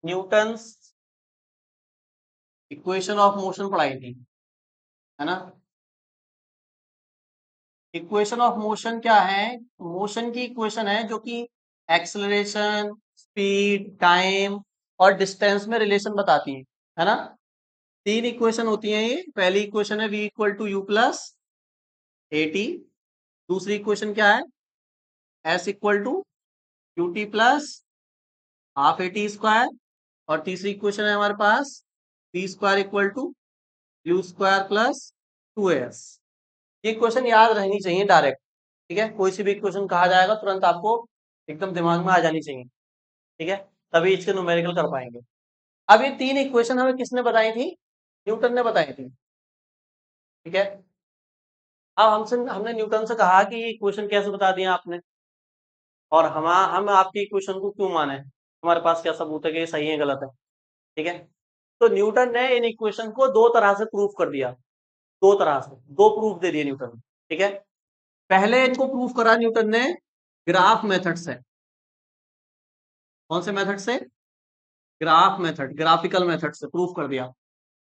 Newton's equation of motion पढ़ाई थी, है ना। इक्वेशन ऑफ मोशन क्या है? मोशन की इक्वेशन है जो कि एक्सेलरेशन, स्पीड, टाइम और डिस्टेंस में रिलेशन बताती है ना। तीन इक्वेशन होती हैं ये। पहली इक्वेशन है v equal to you plus A T. दूसरी इक्वेशन क्या है? s equal to U T plus half A T square. और तीसरी इक्वेशन है हमारे पास v square equal to U square plus two S. ये इक्वेशन याद रहनी चाहिए डायरेक्ट। ठीक है, कोई सी भी इक्वेशन कहा जाएगा तुरंत आपको एकदम दिमाग में आ जानी चाहिए। ठीक है, तभी इसके न्यूमेरिकल कर पाएंगे। अब ये तीन इक्वेशन हमें किसने बताई थी? न्यूटन ने बताई थी। ठीक है, अब हमने न्यूटन से कहा कि ये इक्वेशन कैसे बता दिया आपने, और हम आपकी इक्वेशन को क्यों माने, हमारे पास क्या सबूत है कि ये सही है गलत है। ठीक है, तो न्यूटन ने इन इक्वेशन को दो तरह से प्रूफ कर दिया। दो तरह से दो प्रूफ दे दिए न्यूटन ने। ठीक है, पहले इनको प्रूफ करा न्यूटन ने ग्राफ मेथड से। कौन से मेथड से? ग्राफ मेथड, ग्राफिकल मेथड से प्रूफ कर दिया।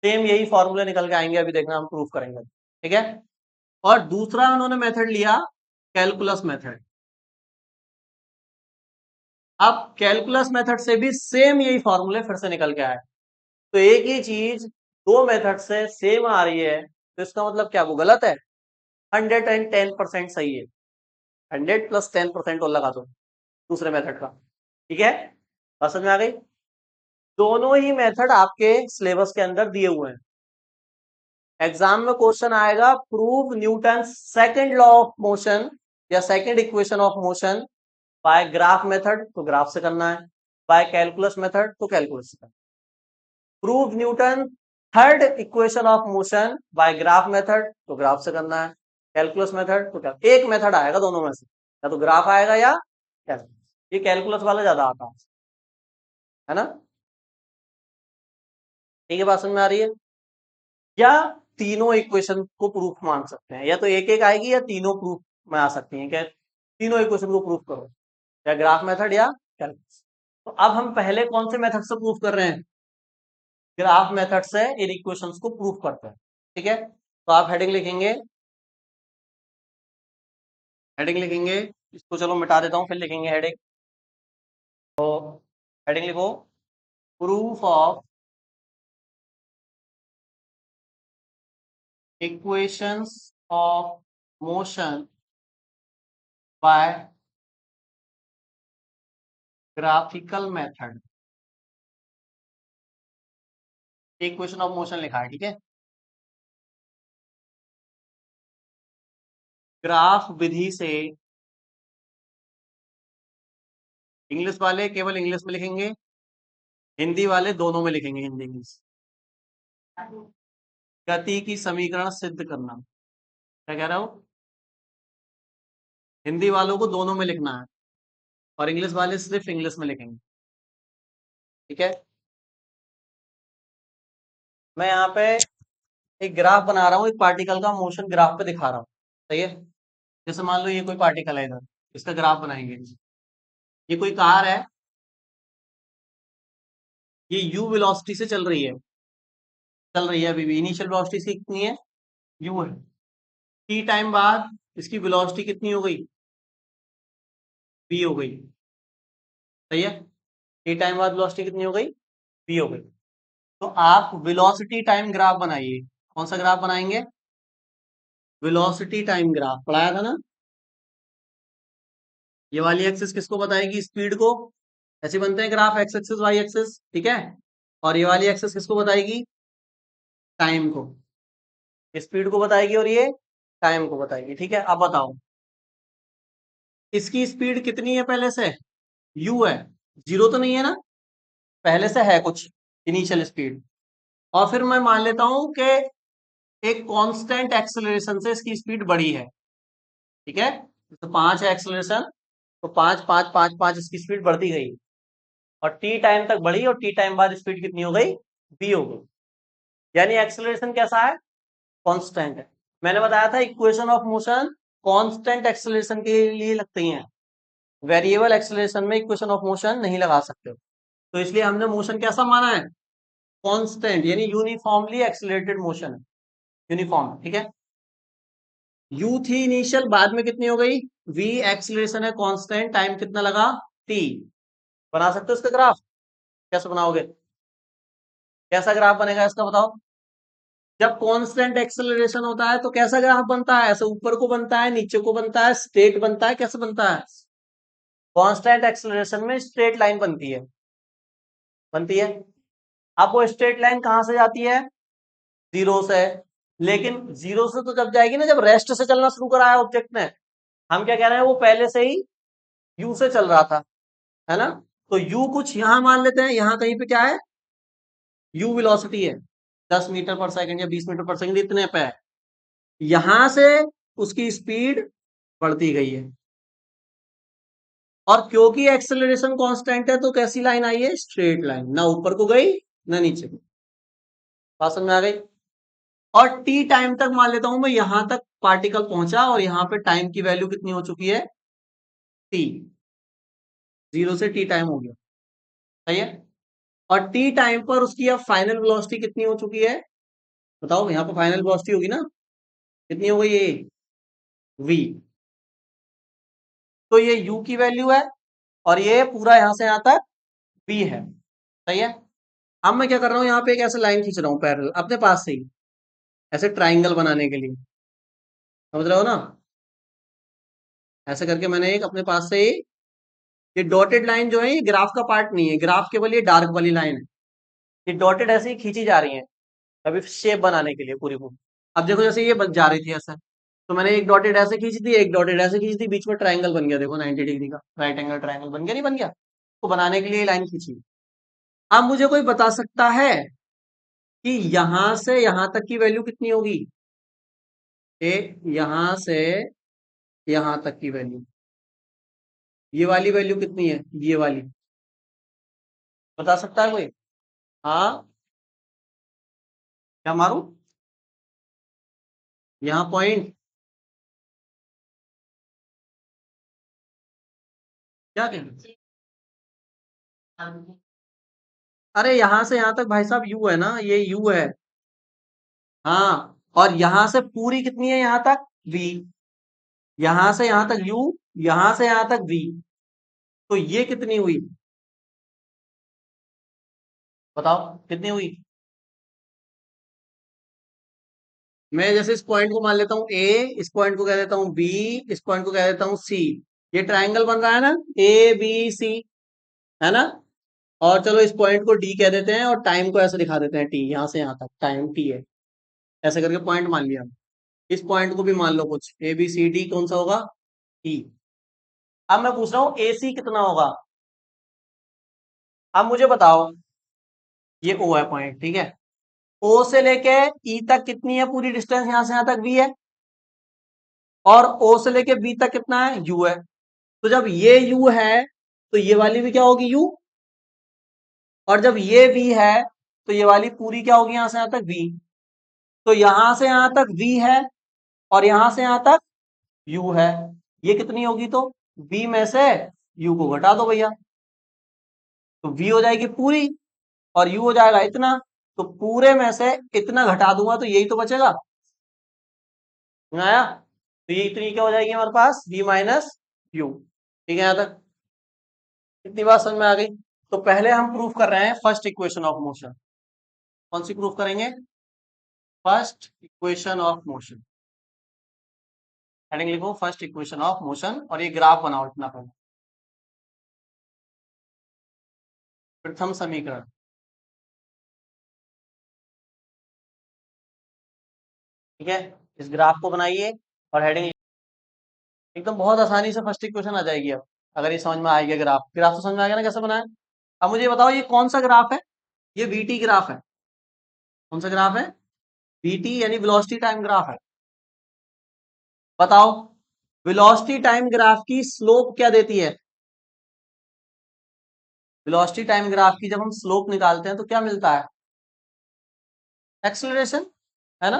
सेम यही फॉर्मूले निकल के आएंगे, अभी देखना हम प्रूफ करेंगे। ठीक है, और दूसरा उन्होंने मेथड लिया कैलकुलस मेथड। अब कैलकुलस मेथड से भी सेम यही फॉर्मूले फिर से निकल के आए। तो एक ही चीज दो मेथड से सेम आ रही है, तो इसका मतलब क्या वो गलत है? 110% सही है। 100 प्लस 10% और लगा दो दूसरे मेथड का। ठीक है, बात समझ में आ गई? दोनों ही मेथड आपके सिलेबस के अंदर दिए हुए हैं। एग्जाम में क्वेश्चन आएगा prove Newton second law of motion या second equation of motion by graph method, तो ग्राफ से करना है। बाय कैलकुलस मेथड, तो कैलकुलस से करना है। Prove Newton third equation of motion by graph method, तो ग्राफ से करना है। कैलकुलस मेथड, तो क्या एक मेथड आएगा दोनों में से, या तो ग्राफ आएगा या कैलकुलस। ये कैलकुलस वाला ज्यादा आता है ना। ठीक है, बात समझ में आ रही है? या तीनों इक्वेशन को प्रूफ मान सकते हैं, या तो एक एक आएगी या तीनों प्रूफ में आ सकती हैं। क्या तीनों इक्वेशन को प्रूफ करो, या ग्राफ मेथड या कैलकुलस। तो अब हम पहले कौन से मेथड से प्रूफ कर रहे हैं? ग्राफ मेथड से इन इक्वेशंस को प्रूफ करते हैं। ठीक है, तो आप हेडिंग लिखेंगे, हेडिंग लिखेंगे। इसको चलो मिटा देता हूं, फिर लिखेंगे हेडिंग। तो हेडिंग लिखो, proof of equations of motion by graphical method. Equation of motion लिखा है, ठीक है। ग्राफ विधि से, इंग्लिश वाले केवल इंग्लिश में लिखेंगे, हिंदी वाले दोनों में लिखेंगे, हिंदी इंग्लिश। गति की समीकरण सिद्ध करना। क्या कह रहा हूं? हिंदी वालों को दोनों में लिखना है, और इंग्लिश वाले सिर्फ इंग्लिश में लिखेंगे। ठीक है, मैं यहाँ पे एक ग्राफ बना रहा हूँ, एक पार्टिकल का मोशन ग्राफ पे दिखा रहा हूँ। सही है, जैसे मान लो ये कोई पार्टिकल है, इधर इसका ग्राफ बनाएंगे। ये कोई कार है, ये यू वेलोसिटी से चल रही है अभी भी। इनिशियल वेलोसिटी इसकी कितनी है? यू है। टी टाइम बाद इसकी वेलोसिटी कितनी हो गई? वी हो गई। सही है, टी टाइम बाद वेलोसिटी कितनी हो गई? वी हो गई। तो आप वेलोसिटी टाइम ग्राफ बनाइए। कौन सा ग्राफ बनाएंगे? वेलोसिटी टाइम ग्राफ पढ़ाया था ना। ये वाली एक्सिस किसको बताएगी? स्पीड को। ऐसे बनते हैं graph, X axis Y axis. ठीक है, और ये वाली एक्सिस किसको बताएगी? टाइम को। स्पीड को बताएगी और ये टाइम को बताएगी। ठीक है, अब बताओ इसकी स्पीड कितनी है पहले से? यू है, जीरो तो नहीं है ना, पहले से है कुछ इनिशियल स्पीड। और फिर मैं मान लेता हूं कि एक कांस्टेंट एक्सेलरेशन से इसकी स्पीड बढ़ी है। ठीक है, तो 5 है एक्सेलरेशन, तो 5 5 5 5 इसकी स्पीड बढ़ती गई, और टी टाइम तक बढ़ी, और टी टाइम बाद स्पीड कितनी हो गई? v हो गई। यानी एक्सेलरेशन कैसा है? कांस्टेंट है। मैंने बताया था equation of motion constant acceleration के लिए लगती हैं, वेरिएबल एक्सेलरेशन में इक्वेशन ऑफ मोशन नहीं लगा सकते हो। तो इसलिए हमने मोशन कैसा माना है, कांस्टेंट, यानी यूनिफॉर्मली एक्सेलरेटेड मोशन है, यूनिफॉर्म, ठीक है। यू थी इनिशियल, बाद में कितनी हो गई, वी एक्सेलरेशन है कांस्टेंट, टाइम कितना लगा, टी। बना सकते हो इसका ग्राफ, कैसे बनाओगे, कैसा ग्राफ बनेगा इसका बताओ। जब कांस्टेंट एक्सेलरेशन होता है तो कैसा ग्राफ बनता है, ऐसे ऊपर को बनता है, नीचे को बनता है, स्ट्रेट बनता है, कैसे बनता है। कांस्टेंट एक्सेलरेशन में स्ट्रेट लाइन बनती है, बनती है। अब वो स्ट्रेट लाइन कहां से जाती है, जीरो से। लेकिन जीरो से तो जब जाएगी ना, जब रेस्ट से चलना शुरू करा है ऑब्जेक्ट ने। हम क्या कह रहे हैं, वो पहले से ही यू से चल रहा था, है ना। तो यू कुछ यहां मान लेते हैं, यहां कहीं पे क्या है, यू वेलोसिटी है, 10 मीटर पर सेकंड या 20 मीटर पर सेकंड, इतने पे है। यहां से उसकी स्पीड बढ़ती गई है, और क्योंकि एक्सेलरेशन कांस्टेंट है तो कैसी लाइन आई है, स्ट्रेट लाइन, ना ऊपर को गई ना नीचे को। बात समझ में आ गई। और टी टाइम तक मान लेता हूं मैं, यहां तक पार्टिकल पहुंचा और यहां पे टाइम की वैल्यू कितनी हो चुकी है, टी, जीरो से टी टाइम हो गया, सही है। और टी टाइम पर उसकी अब फाइनल वेलोसिटी कितनी हो चुकी है, बताओ, यहाँ पर फाइनल वेलोसिटी होगी ना, कितनी हो गई ये, वी। तो ये यू की वैल्यू है, और ये पूरा यहां से यहां तक वी है, सही है। अब मैं क्या कर रहा हूँ, यहाँ पे एक ऐसे लाइन खींच रहा हूँ पैरेलल अपने पास से ही, ऐसे ट्राइंगल बनाने के लिए, समझ रहे हो ना। ऐसे करके मैंने एक अपने पास से ही, ये डॉटेड लाइन जो है ये ग्राफ का पार्ट नहीं है, ग्राफ केवल ये डार्क वाली लाइन है, ये डॉटेड ऐसे ही खींची जा रही है अभी शेप बनाने के लिए पूरी पूरी। अब देखो जैसे ये बन जा रही थी ऐसा, तो मैंने एक डॉटेड ऐसे खींची थी, एक डॉटेड ऐसे खींची थी, बीच में ट्राइंगल बन गया, देखो 90 डिग्री का राइट एंगल ट्राइंगल बन गया, नहीं बन गया, तो बनाने के लिए लाइन खींची। अब मुझे कोई बता सकता है कि यहां से यहां तक की वैल्यू कितनी होगी, ये यहां से यहां तक की वैल्यू, ये वाली वैल्यू कितनी है, ये वाली, बता सकता है कोई। हाँ, क्या मारूं, यहाँ पॉइंट, क्या कहना, अरे यहां से यहां तक भाई साहब यू है ना, ये यू है। हाँ, और यहां से पूरी कितनी है यहां तक, वी, यहां से यहां तक यू, यहां से यहां तक वी, तो ये कितनी हुई, बताओ कितनी हुई। मैं जैसे इस पॉइंट को मान लेता हूँ ए, इस पॉइंट को कह देता हूँ बी, इस पॉइंट को कह देता हूँ सी, ये ट्राइंगल बन रहा है ना, ए बी सी, है ना। और चलो इस पॉइंट को डी कह देते हैं, और टाइम को ऐसे दिखा देते हैं टी, यहां से यहां तक टाइम टी है, ऐसे करके पॉइंट मान लिया। इस पॉइंट को भी मान लो कुछ, ए बी सी डी कौन सा होगा, टी। अब मैं पूछ रहा हूँ ए सी कितना होगा। अब मुझे बताओ, ये ओ है पॉइंट, ठीक है, ओ से लेके ई तक कितनी है पूरी डिस्टेंस, यहां से यहां तक वी है, और ओ से लेके बी तक कितना है, यू है। तो जब ये यू है तो ये वाली भी क्या होगी, यू, और जब ये वी है तो ये वाली पूरी क्या होगी, यहां से यहां तक वी। तो यहां से यहां तक वी है, और यहां से यहां तक यू है, ये कितनी होगी, तो वी में से यू को घटा दो भैया, तो वी हो जाएगी पूरी, और यू हो जाएगा इतना, तो पूरे में से इतना घटा दूंगा तो यही तो बचेगा, समझ आया। तो ये इतनी क्या हो जाएगी हमारे पास, v माइनस यू, ठीक है, यहां तक इतनी बात समझ में आ गई। तो पहले हम प्रूफ कर रहे हैं फर्स्ट इक्वेशन ऑफ मोशन, कौन सी प्रूफ करेंगे, first equation of motion, heading लिखो फर्स्ट इक्वेशन ऑफ मोशन, और ये ग्राफ बनाओ इतना पहले, प्रथम समीकरण, ठीक है। इस ग्राफ को बनाइए और हेडिंग, एकदम बहुत आसानी से फर्स्ट इक्वेशन आ जाएगी अब, अगर ये समझ में आ गया, ग्राफ, ग्राफ तो समझ में आ गया ना कैसे बनाया। अब मुझे बताओ ये कौन सा ग्राफ है, ये वीटी ग्राफ है, कौन सा ग्राफ है, वीटी यानी वेलोसिटी टाइम ग्राफ है। बताओ, वेलोसिटी टाइम ग्राफ की स्लोप क्या देती है, वेलोसिटी टाइम ग्राफ की जब हम स्लोप निकालते हैं तो क्या मिलता है, एक्सेलरेशन, है ना।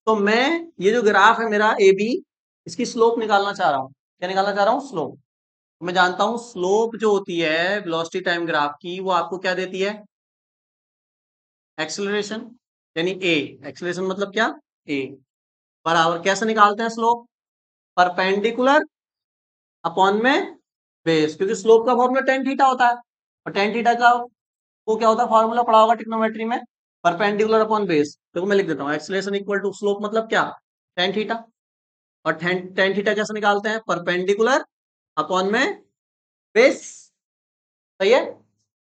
तो मैं ये जो ग्राफ है मेरा ए बी, इसकी स्लोप निकालना चाह रहा हूं, क्या निकालना चाह रहा हूं, स्लोप। मैं जानता हूं स्लोप जो होती है वेलोसिटी टाइम ग्राफ की वो आपको क्या देती है? एक्सेलरेशन, यानी ए। एक्सेलरेशन मतलब क्या? ए बराबर कैसे निकालते हैं स्लोप? परपेंडिकुलर अपॉन में बेस, क्योंकि स्लोप का फॉर्मूला टेन थीटा होता है, और टेन थीटा का वो क्या होता है, फॉर्मूला पढ़ा होगा ट्रिग्नोमेट्री में, परपेंडिकुलर अपॉन बेस। देखो मैं लिख देता हूँ, एक्सेलरेशन इक्वल टू स्लोप मतलब क्या? Tan theta. और टेन थीटा कैसे निकालते हैं? परपेंडिकुलर अपॉन में बेस। सही है।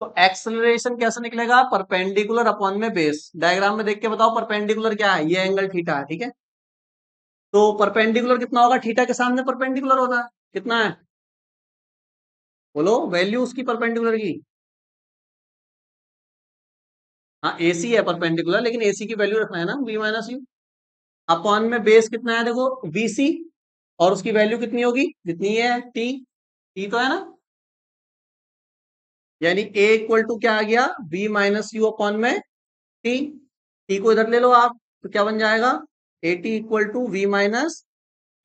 तो एक्सेलरेशन कैसे निकलेगा? परपेंडिकुलर अपॉन में बेस। डायग्राम में देख के बताओ परपेंडिकुलर क्या है? ये एंगल थीटा है, ठीक है। तो परपेंडिकुलर कितना होगा? थीटा के सामने परपेंडिकुलर होता है, कितना है? बोलो वैल्यू उसकी परपेंडिकुलर की। हाँ एसी है परपेंडिकुलर, लेकिन एसी की वैल्यू रखना है ना, बी माइनस यू। अपॉन में बेस कितना है? देखो बीसी, और उसकी वैल्यू कितनी होगी? जितनी है टी। टी तो है ना, यानी ए इक्वल टू क्या आ गया? बी माइनस यू अपॉन में टी। टी को इधर ले लो आप, तो क्या बन जाएगा? A T equal to V minus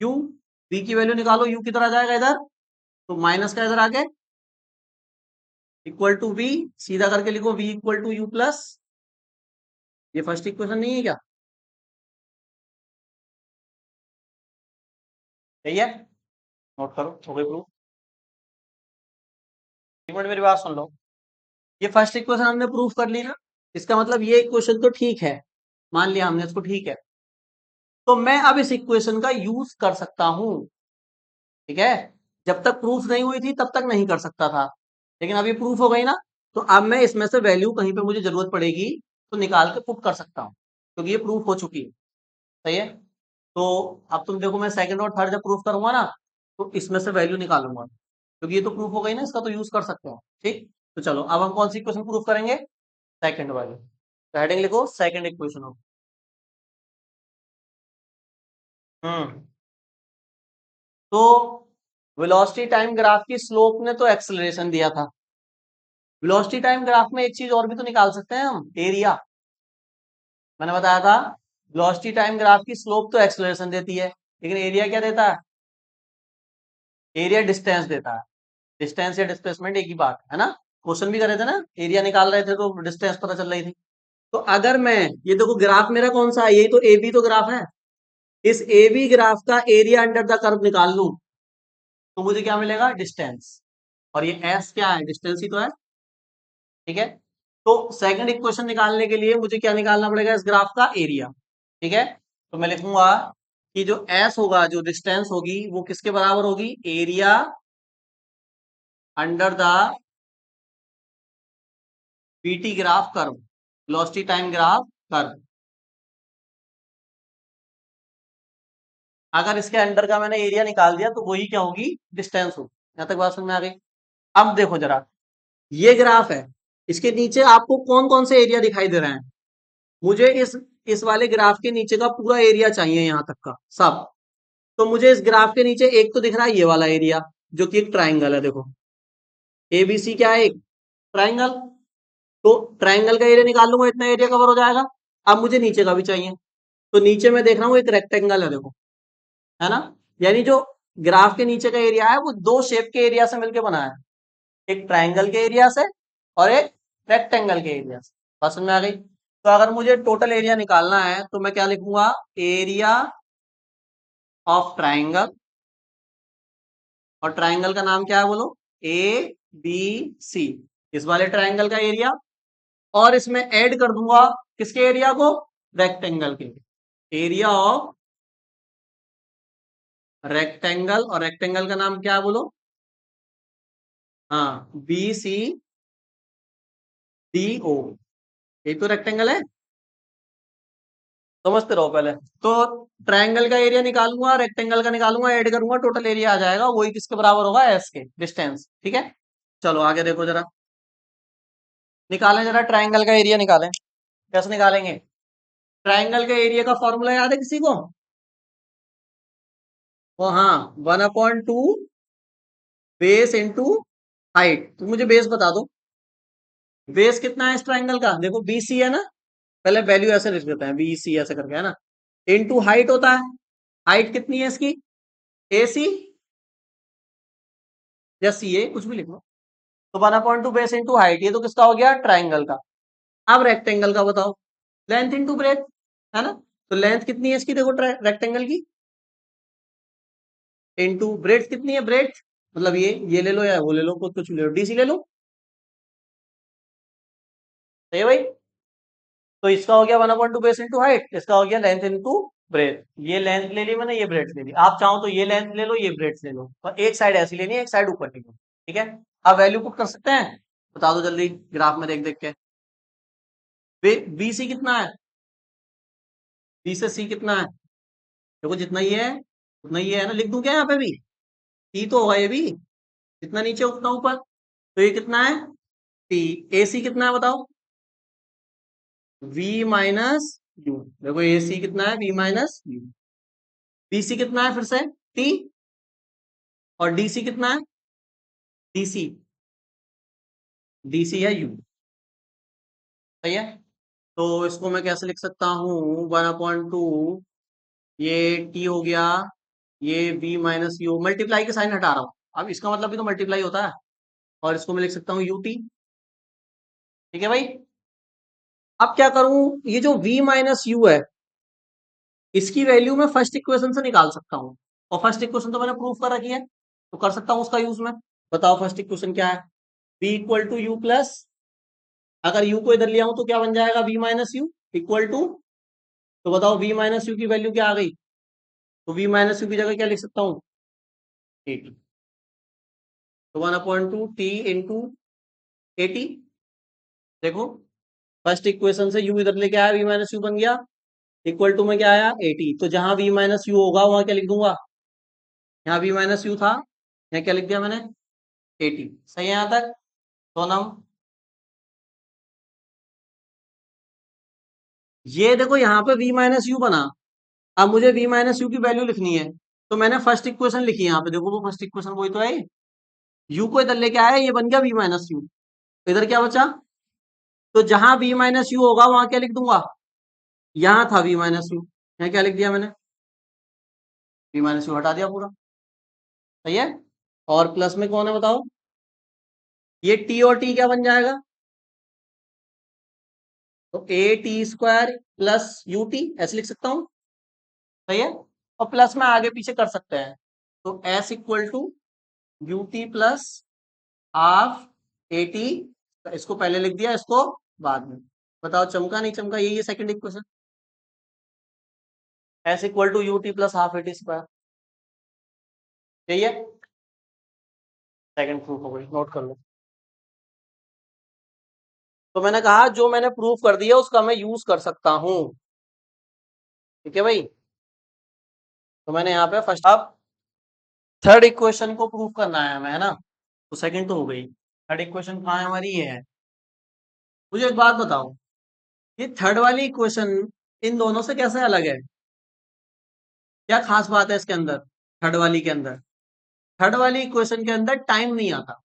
U. वी की वैल्यू निकालो, यू किधर आ जाएगा? इधर। तो माइनस का इधर आके इक्वल टू वी, सीधा करके लिखो V equal to you plus. ये फर्स्ट इक्वेशन नहीं है क्या? सही है, नोट करो, हो गई प्रूफ। एक मिनट मेरी बात सुन लो। ये फर्स्ट इक्वेशन हमने प्रूफ कर ली ना, इसका मतलब ये इक्वेशन तो ठीक है, मान लिया हमने इसको, ठीक है। तो मैं अब इस इक्वेशन का यूज कर सकता हूं, ठीक है। जब तक प्रूफ नहीं हुई थी तब तक नहीं कर सकता था, लेकिन अभी प्रूफ हो गई ना, तो अब मैं इसमें से वैल्यू कहीं पे मुझे जरूरत पड़ेगी तो निकाल के पुट कर सकता हूँ, क्योंकि ये प्रूफ हो चुकी है। सही है। तो अब तुम देखो, मैं सेकंड और थर्ड जब प्रूफ करूंगा ना, तो इसमें से वैल्यू निकालूंगा, क्योंकि ये तो प्रूफ हो गई ना, इसका तो यूज कर सकते हैं। ठीक। तो चलो अब हम कौन सी इक्वेशन प्रूफ करेंगे? सेकंड वाली। तो हेडिंग लिखो सेकंड इक्वेशन हो। हम्म। तो वेलोसिटी टाइम ग्राफ की स्लोप ने तो एक्सेलरेशन दिया था, वेलोसिटी टाइम ग्राफ में एक चीज और भी तो निकाल सकते हैं हम, एरिया। मैंने बताया था वेलोसिटी टाइम ग्राफ की स्लोप तो एक्सेलरेशन देती है, लेकिन एरिया क्या देता है? एरिया डिस्टेंस देता है। डिस्टेंस या डिस्प्लेसमेंट एक ही बात है ना। क्वेश्चन भी कर रहे थे ना, एरिया निकाल रहे थे तो डिस्टेंस पता चल रही थी। तो अगर मैं, ये देखो ग्राफ मेरा कौन सा है, ये तो ए बी तो ग्राफ है, इस ए बी ग्राफ का एरिया अंडर द कर्व निकाल लूं, तो मुझे क्या मिलेगा? डिस्टेंस। और ये एस क्या है? डिस्टेंस ही तो है, ठीक है। तो सेकंड इक्वेशन निकालने के लिए मुझे क्या निकालना पड़ेगा? इस ग्राफ का एरिया, ठीक है। तो मैं लिखूंगा कि जो एस होगा, जो डिस्टेंस होगी, वो किसके बराबर होगी? Area under the PT graph curve, velocity time graph curve. अगर इसके अंडर का मैंने एरिया निकाल दिया तो वही क्या होगी? डिस्टेंस होगी। यहां तक बात समझ में आ गई? अब देखो जरा, ये ग्राफ है, इसके नीचे आपको कौन कौन से एरिया दिखाई दे रहे हैं? मुझे इस वाले ग्राफ के नीचे का पूरा एरिया चाहिए, यहां तक का सब। तो मुझे इस ग्राफ के नीचे एक तो दिख रहा है ये वाला एरिया, जो कि एक ट्राइंगल है, देखो एबीसी क्या है? एक ट्राइंगल। तो ट्राइंगल का एरिया निकाल लूंगा, इतना एरिया कवर हो जाएगा। अब मुझे नीचे का भी चाहिए, तो नीचे मैं देख रहा हूँ एक रेक्टेंगल है, देखो, है ना। यानी जो ग्राफ के नीचे का एरिया है वो दो शेप के एरिया से मिलकर बना है, एक ट्राइंगल के एरिया से और एक रेक्टेंगल के एरिया से। बात समझ में आ गई? तो अगर मुझे टोटल एरिया निकालना है तो मैं क्या लिखूंगा? एरिया ऑफ ट्राइंगल, और ट्राइंगल का नाम क्या है बोलो? A B C. इस वाले ट्राइंगल का एरिया, और इसमें ऐड कर दूंगा किसके एरिया को? रेक्टेंगल के। एरिया ऑफ रेक्टेंगल, और रेक्टेंगल का नाम क्या है बोलो? हाँ बी सी डी ओ। ये तो रेक्टेंगल है, समझते रहो पहले। तो ट्रायंगल का एरिया निकालूंगा, रेक्टेंगल का निकालूंगा, ऐड करूंगा, टोटल एरिया आ जाएगा, वही किसके बराबर होगा? एस के, डिस्टेंस, ठीक है। चलो आगे देखो जरा, निकालें जरा ट्रायंगल का एरिया निकालें। कैसे निकालेंगे? ट्रायंगल का एरिया का फॉर्मूला याद है किसी को? वो हाँ, 1/2 बेस इंटू हाइट। तो मुझे बेस बता दो, बेस कितना है इस ट्रायंगल का? देखो बीसी है ना, पहले वैल्यू ऐसे लिख देते हैं, बीसी ऐसे करके, है ना। इंटू हाइट होता है, हाइट कितनी है इसकी? एसी, या सी ए कुछ भी लिख लो। तो 1/2 बेस इंटू हाइट, ये तो किसका हो गया, ट्राइंगल का। अब रेक्टेंगल का बताओ, लेंथ इंटू ब्रेथ, है ना। तो लेंथ कितनी है इसकी, देखो रेक्टेंगल की, इंटू ब्रेथ कितनी है, ब्रेथ मतलब ये ले लो या वो ले लो, कुछ ले लो, डीसी ले लो, सही है भाई। तो इसका हो गया 1/2 बेस इंटू हाइट, इसका हो गया लेंथ इंटू ब्रेथ। ये लेंथ ले ली मैंने, ये ब्रेथ ले ली। आप चाहो तो ये लेंथ ले लो, ये ब्रेथ ले लो, और एक साइड ऐसी लेनी है, एक साइड ऊपर की, ठीक है। अब वैल्यू पुट कर सकते हैं, बता दो जल्दी ग्राफ में देख देख के। बी सी कितना है, बी से सी कितना है, देखो जितना ही है उतना ही है ना, लिख दूं क्या यहाँ पे भी, टी तो होगा ये भी, जितना नीचे उतना ऊपर। तो ये कितना है, टी। ए सी कितना है बताओ, वी माइनस यू। देखो ए सी कितना है, v minus u. B C कितना है फिर से, टी। और डी सी कितना है, डी सी, डी सी है यू, सही है। तो इसको मैं कैसे लिख सकता हूँ, 1/2, ये टी हो गया, ये बी माइनस यू, मल्टीप्लाई के साइन हटा रहा हूँ, अब इसका मतलब भी तो मल्टीप्लाई होता है, और इसको मैं लिख सकता हूँ यू टी, ठीक है भाई। अब क्या करूं, ये जो v माइनस यू है, इसकी वैल्यू मैं फर्स्ट इक्वेशन से निकाल सकता हूँ, और फर्स्ट इक्वेशन तो मैंने प्रूफ कर रखी है, तो कर सकता हूँ उसका यूज में। बताओ फर्स्ट इक्वेशन क्या है, v equal to you plus, अगर u को इधर ले आऊं तो क्या बन जाएगा, v minus u equal to, तो बताओ v माइनस यू की वैल्यू क्या आ गई, तो v माइनस यू की जगह क्या लिख सकता हूँ, एटी। तो 1/2 टी इंटू एटी। देखो फर्स्ट इक्वेशन से u इधर लेके आया, v माइनस यू बन गया, इक्वल टू में क्या आया, एटी। तो जहां v माइनस यू होगा वहां क्या लिख दूंगा, यहाँ v माइनस यू था, यहाँ क्या लिख दिया मैंने, एटी। सही है यहाँ तक, सोनम। ये देखो यहाँ पे v माइनस यू बना, अब मुझे v माइनस यू की वैल्यू लिखनी है, तो मैंने फर्स्ट इक्वेशन लिखी है यहाँ पे, देखो वो फर्स्ट इक्वेशन वही तो है, u को इधर लेके आया, ये बन गया v माइनस यू, इधर क्या बचा, तो जहां v माइनस यू होगा वहां क्या लिख दूंगा, यहाँ था v माइनस यू, यहाँ क्या लिख दिया मैंने, v माइनस यू हटा दिया पूरा, सही है। और प्लस में कौन है बताओ, ये t और t क्या बन जाएगा, तो A T square plus U T, ऐसे लिख सकता हूँ, सही है। और प्लस में आगे पीछे कर सकते हैं, तो s equal to U T plus half A t, इसको पहले लिख दिया, इसको बाद में। बताओ चमका नहीं चमका, यही है second equation, s equal to U T plus half A T square, यही है सेकंड प्रूफ हो गई, नोट कर लो। तो मैंने कहा जो मैंने प्रूफ कर दिया उसका मैं यूज कर सकता हूं, ठीक है भाई। तो मैंने यहाँ पे फर्स्ट, अब थर्ड इक्वेशन को प्रूफ करना है हमें, है ना, तो सेकंड तो हो गई, थर्ड इक्वेशन कहाँ है हमारी, ये है। मुझे एक बात बताओ, ये थर्ड वाली इक्वेशन इन दोनों से कैसे अलग है, क्या खास बात है इसके अंदर, थर्ड वाली के अंदर, थर्ड वाली इक्वेशन के अंदर टाइम नहीं आता,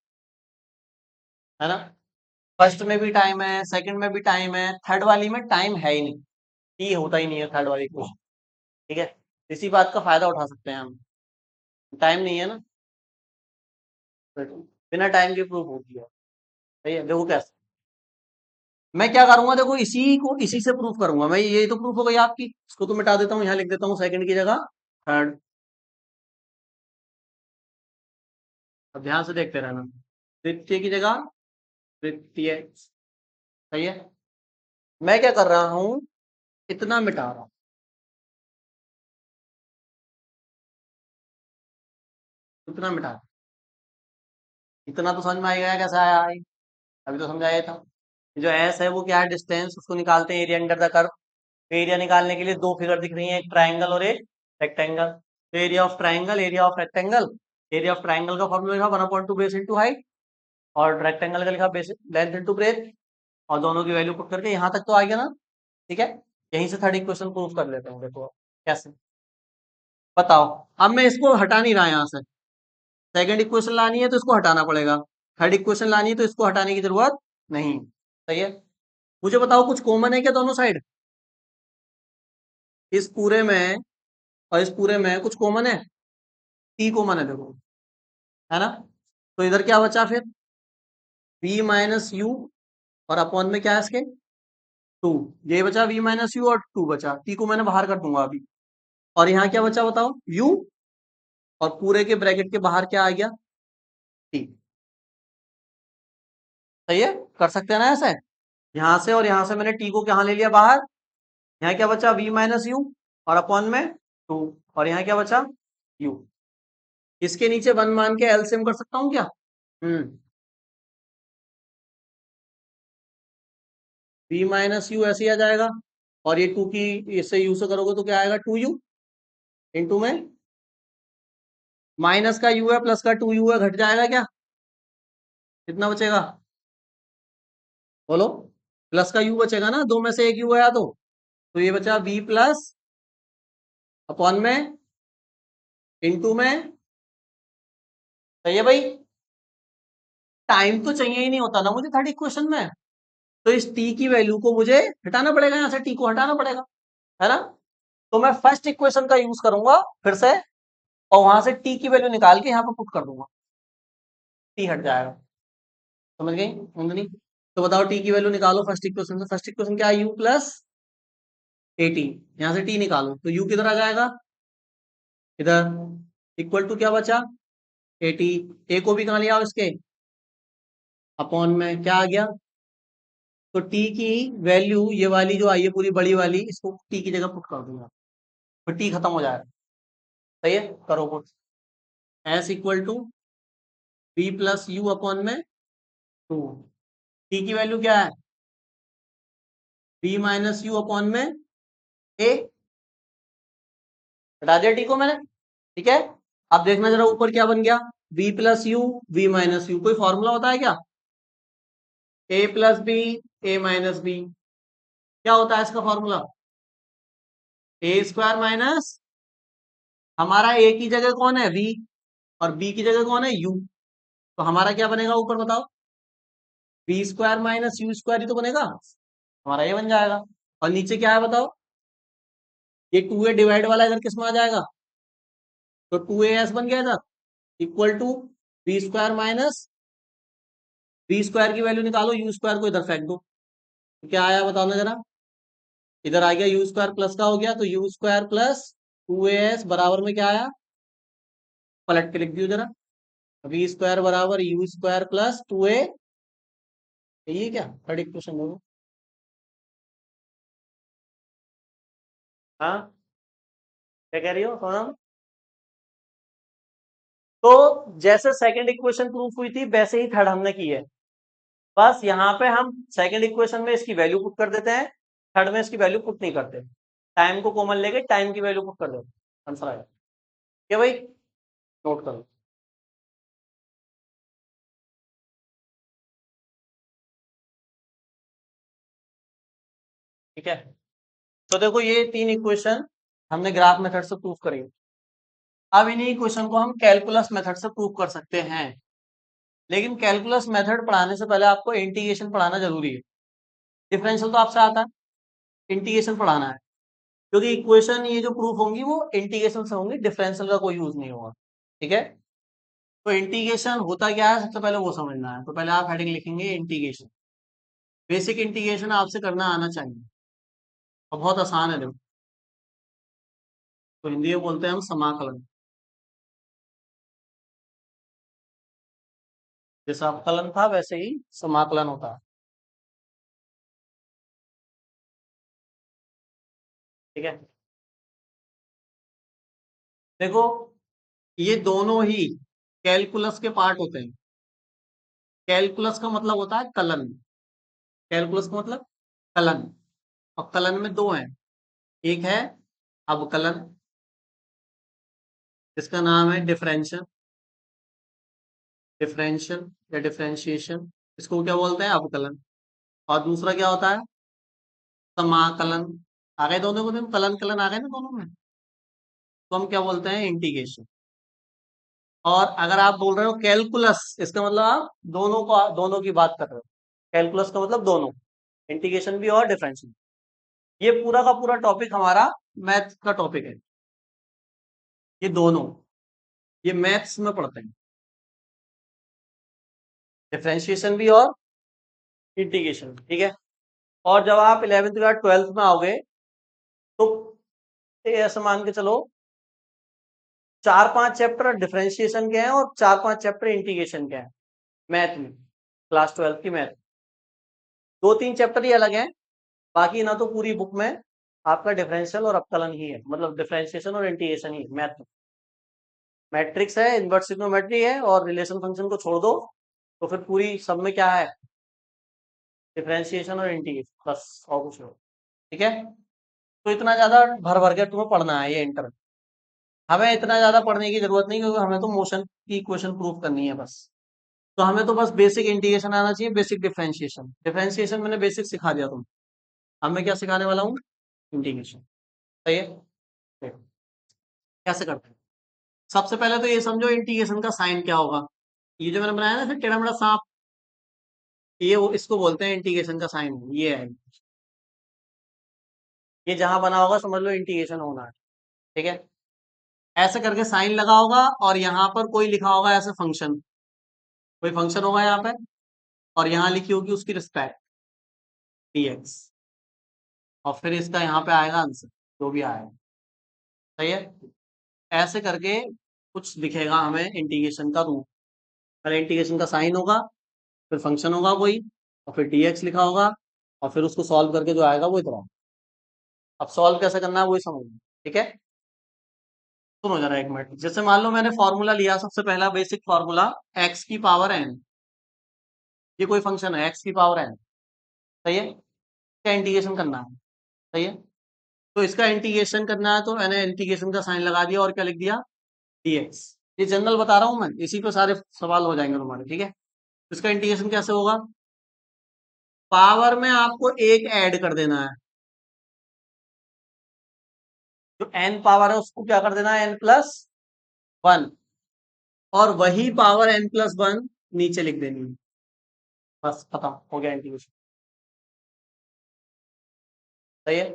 है ना। फर्स्ट में भी टाइम है, सेकंड में भी टाइम है, थर्ड वाली में टाइम है ही नहीं, ये होता ही नहीं है थर्ड वाली इक्वेशन, ठीक है। इसी बात का फायदा उठा सकते हैं हम, टाइम नहीं है ना, तो बिना टाइम के प्रूफ होती है, सही है। देखो कैसे, मैं क्या करूंगा, देखो इसी को इसी से प्रूफ करूंगा मैं, ये तो प्रूफ हो गई आपकी, इसको तो मिटा देता हूँ, यहाँ लिख देता हूँ सेकंड की जगह थर्ड। अब ध्यान से देखते रहना, तृतीय की जगह तृतीय, सही है। मैं क्या कर रहा हूँ, इतना मिटा रहा हूँ, इतना मिटा, इतना तो समझ में आएगा कैसे आया है? अभी तो समझाया था। जो एस है वो क्या है, डिस्टेंस, उसको निकालते हैं area under the curve. Area निकालने के लिए दो फिगर दिख रही है, एक ट्राइंगल और एक रेक्टेंगल। तो area of triangle, area of rectangle, area of triangle का फॉर्मूला लिखा 1/2 बेस इंटू हाइट, और रेक्टेंगल का लिखा बेस लेंथ इंटू ब्रेथ, और दोनों की वैल्यू पुट करके यहाँ तक तो आ गया ना, ठीक है। यहीं से थर्ड इक्वेशन प्रूव कर लेते हैं, देखो कैसे, बताओ। अब मैं इसको हटा नहीं रहा यहाँ से, सेकंड इक्वेशन लानी है तो इसको हटाना पड़ेगा, थर्ड इक्वेशन लानी है तो इसको हटाने की जरूरत नहीं, सही है। मुझे बताओ कुछ कॉमन है क्या दोनों साइड, इस पूरे में और इस पूरे में कुछ कॉमन है, टी कॉमन है देखो, है ना। तो इधर क्या बचा फिर, v माइनस यू, और अपॉन में क्या है इसके, 2। ये बचा v माइनस यू और 2 बचा, t को मैंने बाहर कर दूंगा अभी। और यहाँ क्या बचा बताओ, u, और पूरे के ब्रैकेट के बाहर क्या आ गया, t। सही है, कर सकते हैं ना ऐसे। यहाँ से और यहाँ से मैंने t को कहाँ ले लिया बाहर, यहाँ क्या बचा v माइनस यू, और अपॉन में 2, और यहाँ क्या बचा u। इसके नीचे 1 मान के एलसीएम कर सकता हूँ क्या, v माइनस यू ऐसे ही आ जाएगा, और ये 2 की इससे यू से करोगे तो क्या आएगा, 2u, इंटू में माइनस का u है प्लस का 2u है, घट जाएगा क्या, कितना बचेगा बोलो, प्लस का u बचेगा ना, दो में से एक u आया तो ये बचा v प्लस, अपॉन में, इंटू में। सही है भाई, टाइम तो चाहिए ही नहीं होता ना मुझे थर्ड इक्वेशन में, तो इस t की वैल्यू को मुझे हटाना पड़ेगा, यहाँ से t को हटाना पड़ेगा, है ना। तो मैं फर्स्ट इक्वेशन का यूज करूंगा फिर से, और वहां से t की वैल्यू निकाल के यहाँ पर पुट कर दूंगा, t हट जाएगा। समझ गई नंदनी। तो बताओ t की वैल्यू निकालो फर्स्ट इक्वेशन से, फर्स्ट इक्वेशन क्या है, u प्लस 18, यहाँ से t निकालो तो u किधर आ जाएगा, इधर, इक्वल टू क्या बचा 80, a को भी कहाँ लिया इसके, अपॉन में क्या आ गया, तो t की वैल्यू ये वाली जो आई है पूरी बड़ी वाली, इसको t की जगह पुट कर दूंगा, तो t खत्म हो जाएगा। सही है, करो put, s equal to b plus u upon में 2, t की वैल्यू क्या है, b माइनस यू अपॉन में a, हटा दिया t को मैंने, ठीक है। अब देखना जरा ऊपर क्या बन गया, b plus u, b minus u, कोई फॉर्मूला होता है क्या, a plus B, a minus B, क्या होता है इसका फॉर्मूला, ए स्क्वायर माइनस, हमारा a की जगह कौन है v, और b की जगह कौन है u, तो हमारा क्या बनेगा ऊपर बताओ, b square minus u square ही तो बनेगा, हमारा ये बन जाएगा। और नीचे क्या है बताओ, ये 2a डिवाइड वाला इधर किस में आ जाएगा, तो 2as बन गया इधर, equal to B square minus, B square की वैल्यू निकालो, यू स्क्वायर को इधर फेंक दो, तो क्या आया बताओ ना जरा, इधर आ गया यू स्क्वायर प्लस का हो गया, तो यू स्क्वायर प्लस 2as बराबर में क्या आया, पलट के लिख दियो जरा, बी स्क्वायर बराबर यू स्क्वायर प्लस 2a, ये क्या थर्ड इक्वेशन होगा, हाँ क्या कह रही हो सोनम। तो जैसे सेकंड इक्वेशन प्रूफ हुई थी वैसे ही थर्ड हमने की है, बस यहाँ पे हम सेकंड इक्वेशन में इसकी वैल्यू पुट कर देते हैं, थर्ड में इसकी वैल्यू पुट नहीं करते, टाइम को कॉमन लेके टाइम की वैल्यू पुट कर देते हैं, आंसर आएगा। क्या भाई, नोट करो। ठीक है, तो देखो ये तीन इक्वेशन हमने ग्राफ मेथड से प्रूफ करी। अब इन्हीं इक्वेशन को हम कैलकुलस मेथड से प्रूफ कर सकते हैं, लेकिन कैलकुलस मेथड पढ़ाने से पहले आपको इंटीग्रेशन पढ़ाना जरूरी है। डिफरेंशियल तो आपसे आता है, इंटीग्रेशन पढ़ाना है, क्योंकि इक्वेशन ये जो प्रूफ होंगी वो इंटीग्रेशन से होंगी, डिफरेंशियल का कोई यूज नहीं होगा। ठीक है, तो इंटीग्रेशन होता क्या है सबसे पहले वो समझना है, तो पहले आप हेडिंग लिखेंगे इंटीग्रेशन, बेसिक इंटीग्रेशन आपसे करना आना चाहिए, और बहुत आसान है देखो, तो हिंदी में बोलते हैं हम समाकलन, जैसा अवकलन था वैसे ही समाकलन होता है। ठीक है, देखो ये दोनों ही कैलकुलस के पार्ट होते हैं, कैलकुलस का मतलब होता है कलन, कैलकुलस का मतलब कलन, और कलन में दो हैं, एक है अवकलन, जिसका नाम है डिफरेंशियल, डिफरेंशियल या डिफरेंशिएशन, इसको क्या बोलते हैं अवकलन, और दूसरा क्या होता है समाकलन। आ गए दोनों को, दिन कलन कलन आ गए ना दोनों में, तो हम क्या बोलते हैं इंटीग्रेशन। और अगर आप बोल रहे हो कैलकुलस, इसका मतलब आप दोनों को, दोनों की बात कर रहे हो, कैलकुलस का मतलब दोनों, इंटीग्रेशन भी और डिफरेंशियल। ये पूरा का पूरा टॉपिक हमारा मैथ्स का टॉपिक है, ये दोनों, ये मैथ्स में पढ़ते हैं। डिफरेंशिएशन भी और इंटीग्रेशन, ठीक है। और जब आप 11th या 12th में आओगे तो ये ऐसा मान के चलो 4-5 चैप्टर डिफरेंशिएशन के हैं और 4-5 चैप्टर इंटीग्रेशन के हैं मैथ में, क्लास 12 की मैथ। 2-3 चैप्टर ही अलग हैं, बाकी ना तो पूरी बुक में आपका डिफरेंशियल और अवकलन ही है, मतलब डिफरेंशिएशन और इंटीग्रेशन ही मैथ में। मैट्रिक्स है, इनवर्स ट्रिग्नोमेट्री है और रिलेशन फंक्शन को छोड़ दो तो फिर पूरी सब में क्या है, डिफरेंशिएशन और इंटीग्रेशन, बस और कुछ नहीं, ठीक है। तो इतना ज्यादा भर भर के तुम्हें पढ़ना है ये इंटर, हमें इतना ज्यादा पढ़ने की जरूरत नहीं, क्योंकि हमें तो मोशन की इक्वेशन प्रूव करनी है बस। तो हमें तो बस बेसिक इंटीग्रेशन आना चाहिए, बेसिक डिफरेंशिएशन। डिफरेंशिएशन मैंने बेसिक सिखा दिया तुम, अब मैं क्या सिखाने वाला हूँ, इंटीग्रेशन। सही है, देखो कैसे करते हैं। सबसे पहले तो ये समझो इंटीग्रेशन का साइन क्या होगा। ये जो मैंने बनाया ना फिर टेढ़ा मेढ़ा सांप, ये इसको बोलते हैं इंटीग्रेशन का साइन, ये है। ये जहां बना होगा समझ लो इंटीग्रेशन होना है, ठीक है। ऐसे करके साइन लगा होगा और यहाँ पर कोई लिखा होगा ऐसे फंक्शन, कोई फंक्शन होगा यहाँ पे, और यहाँ लिखी होगी उसकी रिस्पेक्ट dx, और फिर इसका यहाँ पे आएगा आंसर जो भी आएगा। सही है, ऐसे करके कुछ दिखेगा हमें इंटीग्रेशन का रूप। पहले इंटीग्रेशन का साइन होगा, फिर फंक्शन होगा कोई, और फिर dx लिखा होगा, और फिर उसको सॉल्व करके जो आएगा वो इतना। अब सॉल्व कैसे करना है वही समझना, ठीक है। सुनो जरा एक मिनट, जैसे मान लो मैंने फॉर्मूला लिया, सबसे पहला बेसिक फॉर्मूला x की पावर n, ये कोई फंक्शन है x की पावर n, सही है। क्या इंटीग्रेशन करना है, सही है। तो इसका इंटीग्रेशन करना है तो मैंने इंटीग्रेशन का साइन लगा दिया और क्या लिख दिया, dx। ये जनरल बता रहा हूं मैं, इसी पे सारे सवाल हो जाएंगे तुम्हारे, ठीक है। तो इसका इंटीग्रेशन कैसे होगा, पावर में आपको एक ऐड कर देना है, जो n पावर है उसको क्या कर देना है, n+1, और वही पावर n+1 नीचे लिख देनी है, बस खत्म हो गया इंटीग्रेशन। सही है।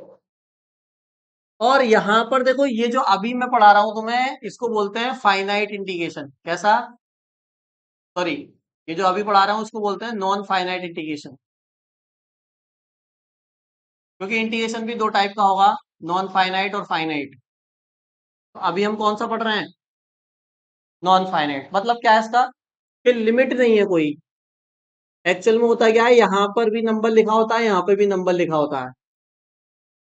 और यहां पर देखो ये जो अभी मैं पढ़ा रहा हूं तुम्हें, इसको बोलते हैं फाइनाइट इंटीग्रेशन। कैसा, सॉरी, ये जो अभी पढ़ा रहा हूं इसको बोलते हैं नॉन फाइनाइट इंटीग्रेशन, क्योंकि इंटीग्रेशन भी दो टाइप का होगा, नॉन फाइनाइट और फाइनाइट। तो अभी हम कौन सा पढ़ रहे हैं, नॉन फाइनाइट। मतलब क्या है इसका, कि लिमिट नहीं है कोई। एक्चुअल में होता क्या है, यहाँ पर भी नंबर लिखा होता है, यहाँ पर भी नंबर लिखा होता है,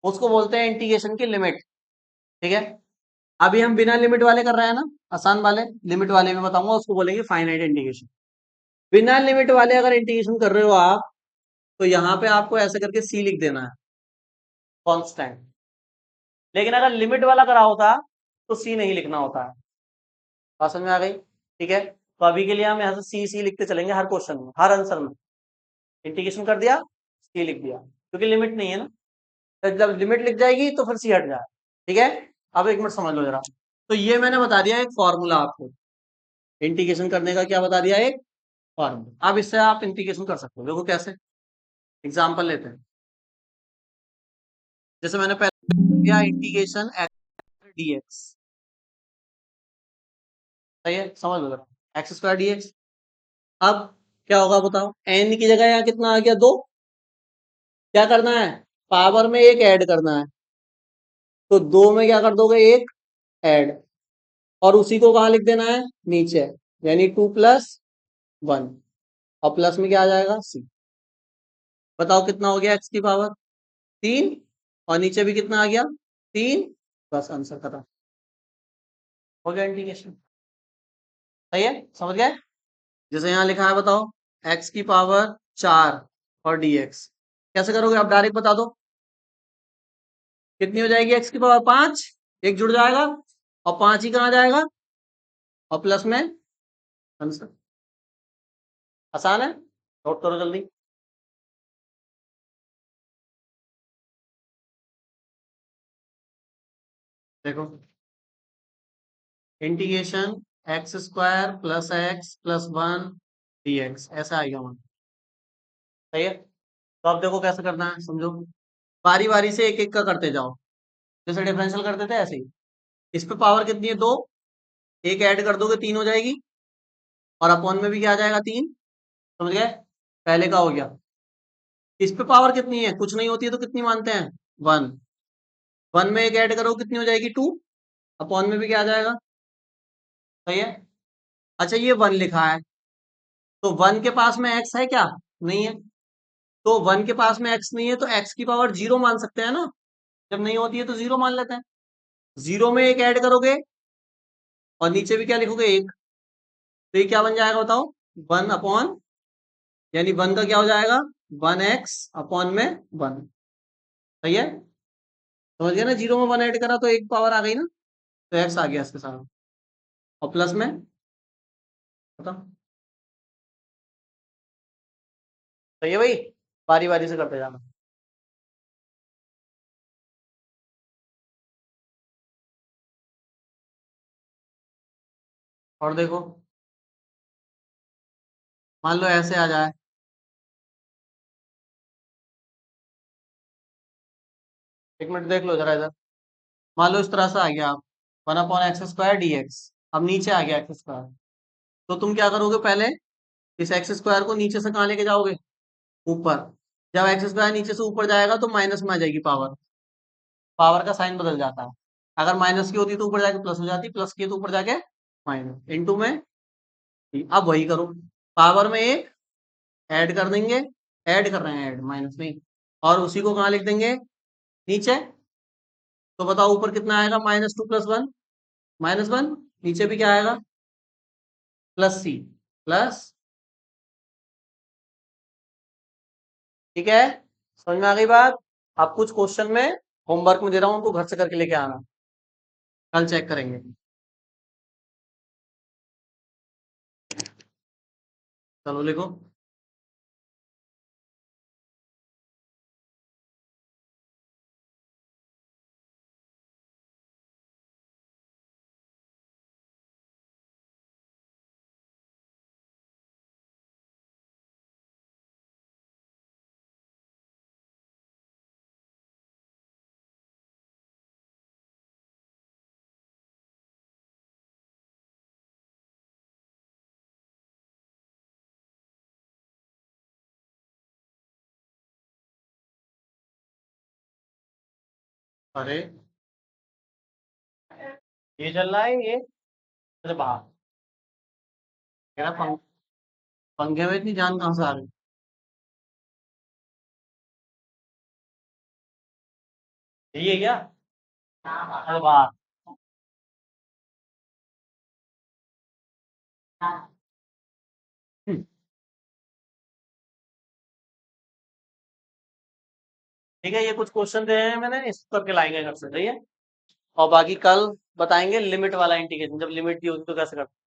उसको बोलते हैं इंटीग्रेशन की लिमिट, ठीक है। अभी हम बिना लिमिट वाले कर रहे हैं ना, आसान वाले, लिमिट वाले में बताऊंगा, उसको बोलेंगे फाइनाइट इंटीग्रेशन। बिना लिमिट वाले अगर इंटीग्रेशन कर रहे हो आप, तो यहाँ पे आपको ऐसे करके सी लिख देना है, कांस्टेंट। लेकिन अगर लिमिट वाला करा होता तो सी नहीं लिखना होता है। बात समझ में आ गई, ठीक है। तो अभी के लिए हम यहाँ से सी सी लिखते चलेंगे, हर क्वेश्चन में, हर आंसर में। इंटीग्रेशन कर दिया, सी लिख दिया, क्योंकि लिमिट नहीं है ना। तो जब लिमिट लिख जाएगी तो फिर सी हट जाए, ठीक है। अब एक मिनट समझ लो जरा। तो ये मैंने बता दिया एक फॉर्मूला आपको, इंटीग्रेशन करने का क्या बता दिया, एक फॉर्मूला। अब इससे आप इंटीग्रेशन कर सकते हो, देखो कैसे। एग्जाम्पल लेते हैं, जैसे मैंने पहले किया इंटीग्रेशन एक्स dx, सही है, समझ लो जरा, x² dx। अब क्या होगा बताओ, n की जगह यहाँ कितना आ गया, 2। क्या करना है, पावर में एक ऐड करना है, तो 2 में क्या कर दोगे, एक ऐड, और उसी को कहाँ लिख देना है, नीचे, यानी 2+1, और प्लस में क्या आ जाएगा, c। बताओ कितना हो गया x की पावर 3, और नीचे भी कितना आ गया, 3। बस आंसर खत्म, हो गया इंटीग्रेशन। सही है, समझ गए। जैसे यहाँ लिखा है, बताओ x की पावर 4 और dx, कैसे करोगे आप, डायरेक्ट बता दो कितनी हो जाएगी, x की पावर 5, एक जुड़ जाएगा, और 5 ही कहाँ जाएगा, और प्लस में आंसर। आसान है, नोट करो जल्दी। देखो, इंटीग्रेशन x² + x+1 dx, ऐसा आएगा वहां। सही है। तो अब देखो कैसे करना है, समझो। बारी बारी से एक एक का करते जाओ, जैसे डिफरेंशियल करते थे ऐसे ही। इस पे पावर कितनी है, 2, एक ऐड कर दोगे 3 हो जाएगी, और अपॉन में भी क्या आ जाएगा, 3। समझ गए? पहले का हो गया। इस पे पावर कितनी है? कुछ नहीं होती है तो कितनी मानते हैं? 1। 1 में एक ऐड करो कितनी हो जाएगी? 2। अपॉन में भी क्या आ जाएगा? सही है। अच्छा ये 1 लिखा है, तो 1 के पास में x है क्या? नहीं है। तो 1 के पास में x नहीं है तो x की पावर 0 मान सकते हैं ना? जब नहीं होती है तो 0 मान लेते हैं। 0 में एक ऐड करोगे और नीचे भी क्या लिखोगे? 1। तो ये क्या बन जाएगा बताओ? 1 अपॉन, यानी 1 का क्या हो जाएगा? 1x अपॉन में 1। सही है। समझ गया ना? 0 में 1 ऐड करा तो एक पावर आ गई ना, तो x आ गया इसके साथ। और प्लस में बताओ। सही है भाई। बारी बारी से करते जाना। और देखो, मान लो ऐसे आ जाए। एक मिनट देख लो जरा इधर। मान लो इस तरह से आ गया, 1/x² dx। अब नीचे आ गया x²। तो तुम क्या करोगे? पहले इस x² को नीचे से कहाँ लेके जाओगे? ऊपर। जब x² नीचे से ऊपर जाएगा तो माइनस में आ जाएगी पावर। पावर का साइन बदल जाता है। अगर माइनस की होती तो ऊपर जाके प्लस हो जाती, प्लस की तो ऊपर जाके माइनस। इनटू में अब वही करो। पावर में एक ऐड कर देंगे, ऐड कर रहे हैं, ऐड माइनस नहीं। और उसी को कहाँ लिख देंगे? नीचे। तो बताओ ऊपर कितना आएगा? -2 + 1 -1। नीचे भी क्या आएगा? +c plus. ठीक है। समझ में आ गई बात? अब कुछ क्वेश्चन में होमवर्क में दे रहा हूं, उनको घर से करके लेके आना। कल चेक करेंगे। चलो लिखो। अरे ये चल रहा है ये। अरे बाहर मेरा पंखे में इतनी जान कहाँ से आ गई? यही है क्या? अरे बाहर। हम्म, ठीक है, ये कुछ क्वेश्चन दे हैं मैंने, इस करके लाएंगे घर से। सही है। और बाकी कल बताएंगे लिमिट वाला इंटीग्रेशन, जब लिमिट दी होगी तो कैसे करते हैं।